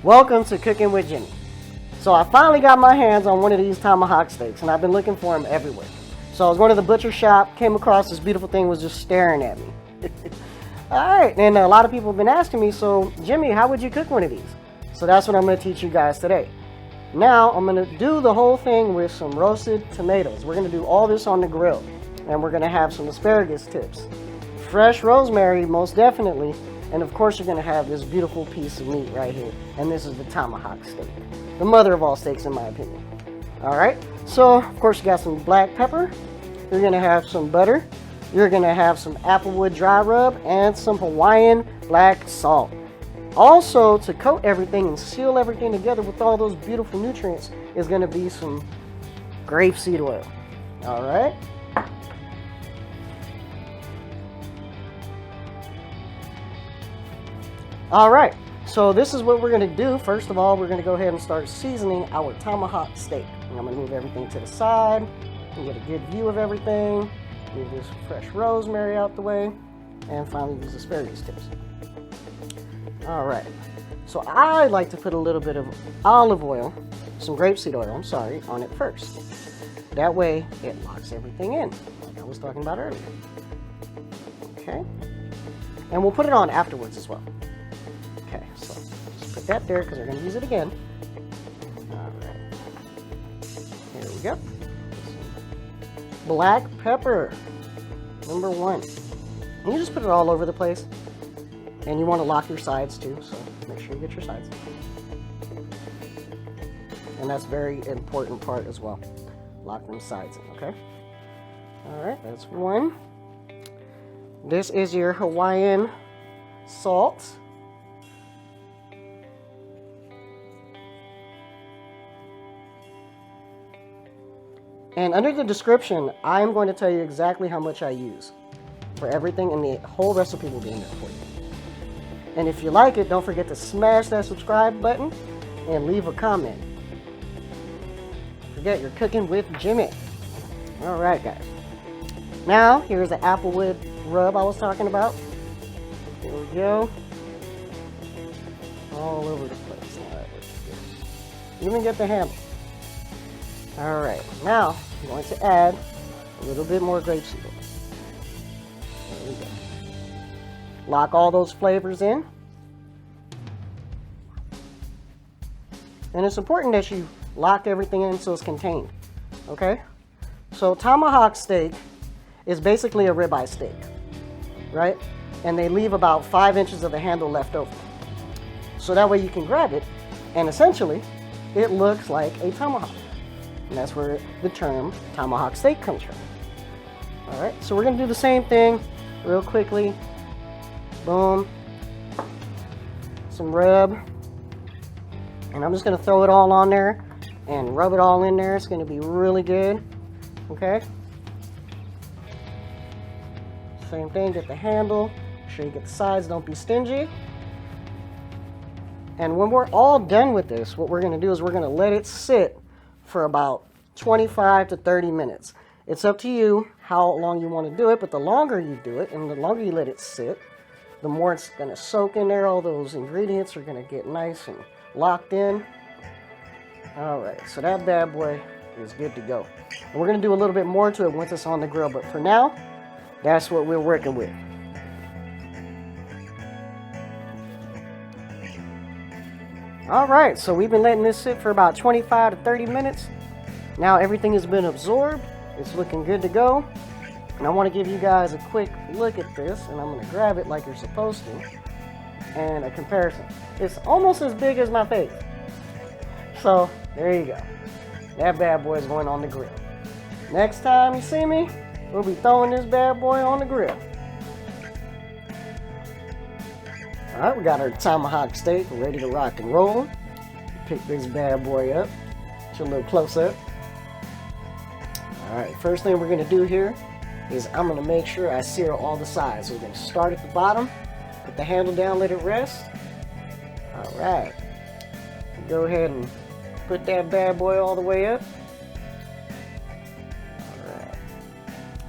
Welcome to Cooking with Jimmy. So I finally got my hands on one of these tomahawk steaks, and I've been looking for them everywhere. So I was going to the butcher shop, came across this beautiful thing, was just staring at me. Alright, and a lot of people have been asking me, so Jimmy, how would you cook one of these? So that's what I'm going to teach you guys today. Now I'm going to do the whole thing with some roasted tomatoes. We're going to do all this on the grill, and we're going to have some asparagus tips. Fresh rosemary, most definitely. And of course you're going to have this beautiful piece of meat right here. And this is the tomahawk steak. The mother of all steaks in my opinion. Alright, so of course you got some black pepper. You're going to have some butter. You're going to have some Applewood dry rub and some Hawaiian black salt. Also, to coat everything and seal everything together with all those beautiful nutrients is going to be some grapeseed oil. Alright. Alright, so this is what we're going to do. First of all, we're going to go ahead and start seasoning our tomahawk steak. And I'm going to move everything to the side and get a good view of everything. Move this fresh rosemary out the way. And finally, these asparagus tips. Alright, so I like to put a little bit of olive oil, some grapeseed oil, I'm sorry, on it first. That way, it locks everything in, like I was talking about earlier. Okay, and we'll put it on afterwards as well. Okay, so just put that there because we're going to use it again. Alright, here we go. Black pepper, number 1. And you just put it all over the place. And you want to lock your sides too, so make sure you get your sides. And that's a very important part as well. Lock them sides in, okay? Alright, that's 1. This is your Hawaiian salt. And under the description, I'm going to tell you exactly how much I use for everything, and the whole recipe will be in there for you. And if you like it, don't forget to smash that subscribe button and leave a comment. Forget you're cooking with Jimmy. Alright guys. Now, here's the Applewood rub I was talking about. Here we go. All over the place. Alright, even get the handle. Alright, now I'm going to add a little bit more grapeseed oil. There we go. Lock all those flavors in. And it's important that you lock everything in so it's contained. Okay? So tomahawk steak is basically a ribeye steak. Right? And they leave about 5 inches of the handle left over. So that way you can grab it and essentially it looks like a tomahawk. And that's where the term tomahawk steak comes from. Alright, so we're going to do the same thing real quickly. Boom. Some rub. And I'm just going to throw it all on there and rub it all in there. It's going to be really good. Okay? Same thing, get the handle. Make sure you get the sides, don't be stingy. And when we're all done with this, what we're going to do is we're going to let it sit for about 25 to 30 minutes. It's up to you how long you want to do it, but the longer you do it and the longer you let it sit, the more it's going to soak in there. All those ingredients are going to get nice and locked in. Alright, so that bad boy is good to go. And we're going to do a little bit more to it once it's on the grill, but for now, that's what we're working with. Alright, so we've been letting this sit for about 25 to 30 minutes. Now everything has been absorbed. It's looking good to go. And I want to give you guys a quick look at this, and I'm going to grab it like you're supposed to, and a comparison. It's almost as big as my face. So, there you go. That bad boy is going on the grill. Next time you see me, we'll be throwing this bad boy on the grill. Alright, we got our tomahawk steak. We're ready to rock and roll. Pick this bad boy up. Get a little close up. Alright, first thing we're going to do here is I'm going to make sure I sear all the sides. So we're going to start at the bottom, put the handle down, let it rest. Alright, go ahead and put that bad boy all the way up. Alright,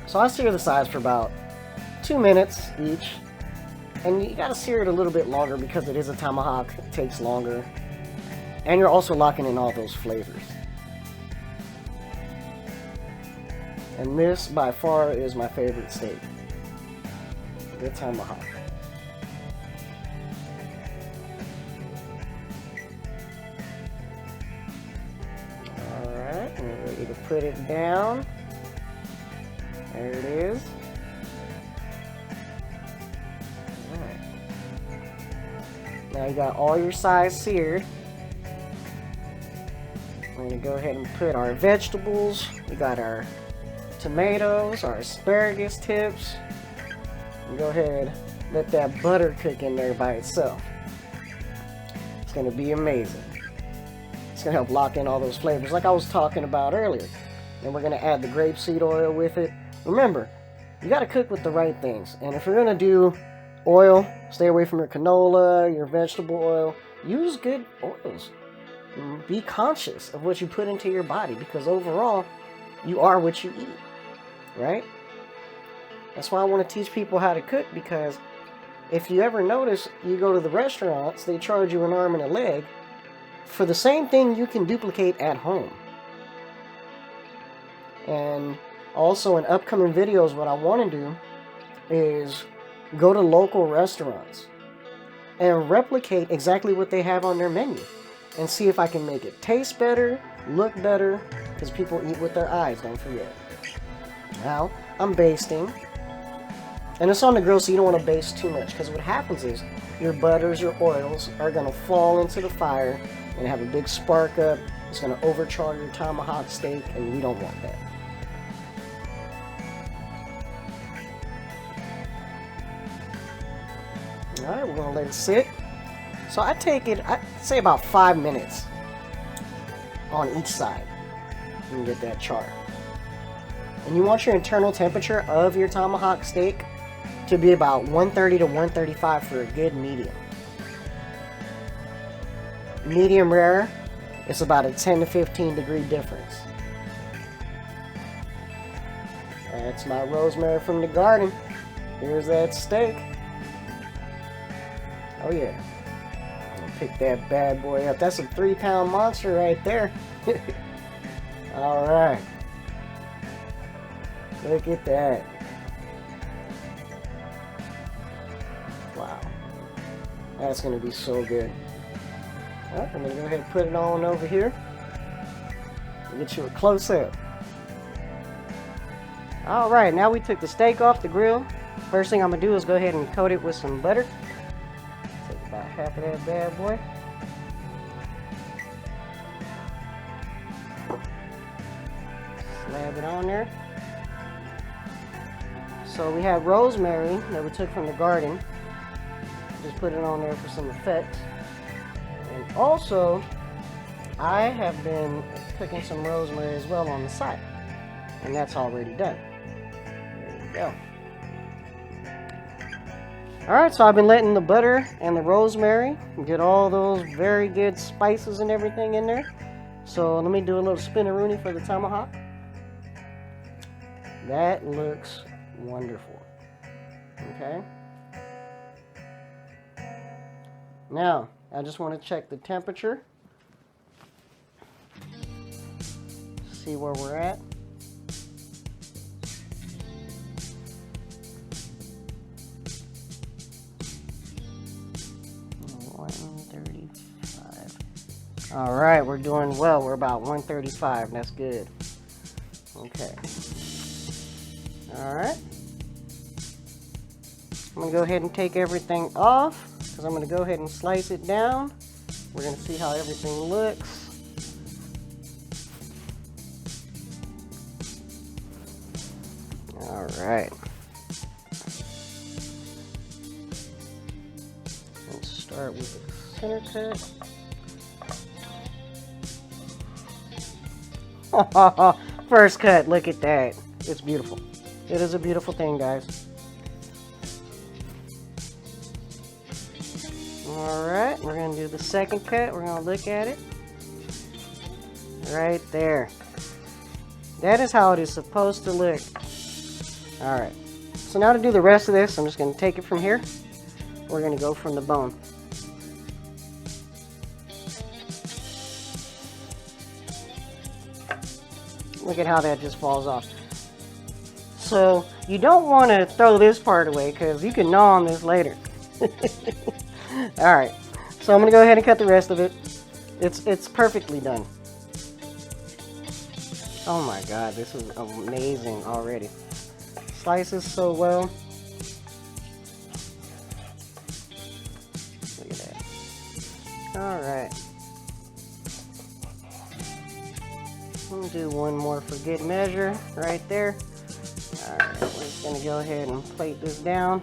so I sear the sides for about 2 minutes each. And you gotta sear it a little bit longer because it is a tomahawk. It takes longer. And you're also locking in all those flavors. And this, by far, is my favorite steak. The tomahawk. Alright, we're ready to put it down. There it is. Alright. Now you got all your sides seared. We're going to go ahead and put our vegetables. We got our tomatoes, our asparagus tips. And go ahead, let that butter cook in there by itself. It's going to be amazing. It's going to help lock in all those flavors like I was talking about earlier. And we're going to add the grapeseed oil with it. Remember, you got to cook with the right things. And if you're going to do oil, stay away from your canola, your vegetable oil. Use good oils. Be conscious of what you put into your body, because overall, you are what you eat, right? That's why I want to teach people how to cook, because if you ever notice, you go to the restaurants, they charge you an arm and a leg for the same thing you can duplicate at home. And also in upcoming videos, what I want to do is go to local restaurants and replicate exactly what they have on their menu and see if I can make it taste better, look better, because people eat with their eyes, don't forget. Now, I'm basting. And it's on the grill, so you don't want to baste too much, because what happens is your butters, your oils are going to fall into the fire and have a big spark up. It's going to overcharge your tomahawk steak, and we don't want that. Alright, we're going to let it sit. So I take it, I'd say about 5 minutes on each side. You can get that char. And you want your internal temperature of your tomahawk steak to be about 130 to 135 for a good medium. Medium rare, it's about a 10 to 15 degree difference. That's my rosemary from the garden. Here's that steak. Oh yeah. Pick that bad boy up. That's a 3-pound monster right there. Alright. Look at that. Wow. That's going to be so good. Right, I'm going to go ahead and put it on over here. Get you a close-up. Alright, now we took the steak off the grill. First thing I'm going to do is go ahead and coat it with some butter. About half of that bad boy. Slab it on there. So we have rosemary that we took from the garden. Just put it on there for some effect. And also, I have been cooking some rosemary as well on the side. And that's already done. There you go. Alright, so I've been letting the butter and the rosemary get all those very good spices and everything in there. So let me do a little spinaroonie for the tomahawk. That looks wonderful. Okay. Now, I just want to check the temperature. See where we're at. 135. All right, we're doing well. We're about 135. That's good. Okay. All right. I'm going to go ahead and take everything off because I'm going to go ahead and slice it down. We're going to see how everything looks. All right. Let's start with the center cut. First cut, look at that. It's beautiful. It is a beautiful thing, guys. Alright, we're going to do the second cut. We're going to look at it. Right there. That is how it is supposed to look. Alright. So now to do the rest of this, I'm just going to take it from here. We're going to go from the bone. Look at how that just falls off. So you don't want to throw this part away because you can gnaw on this later. Alright, so I'm going to go ahead and cut the rest of it. It's perfectly done. Oh my god, this is amazing already. Slices so well. Look at that. Alright. We'll do one more for good measure right there. Alright, we're just going to go ahead and plate this down.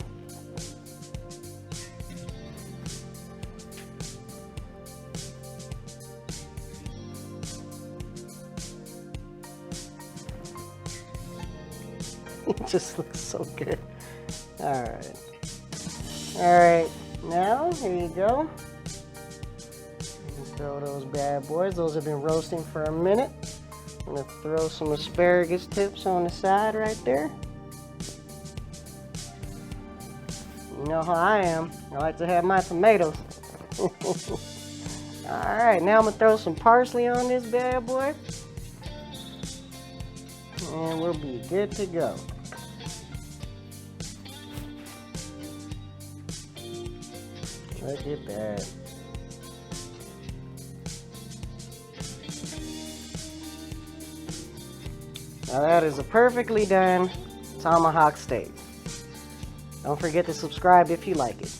It just looks so good. Alright. Alright, now here you go. Throw those bad boys. Those have been roasting for a minute. I'm going to throw some asparagus tips on the side right there. You know how I am. I like to have my tomatoes. Alright, now I'm going to throw some parsley on this bad boy. And we'll be good to go. Look at that. Now that is a perfectly done tomahawk steak. Don't forget to subscribe if you like it.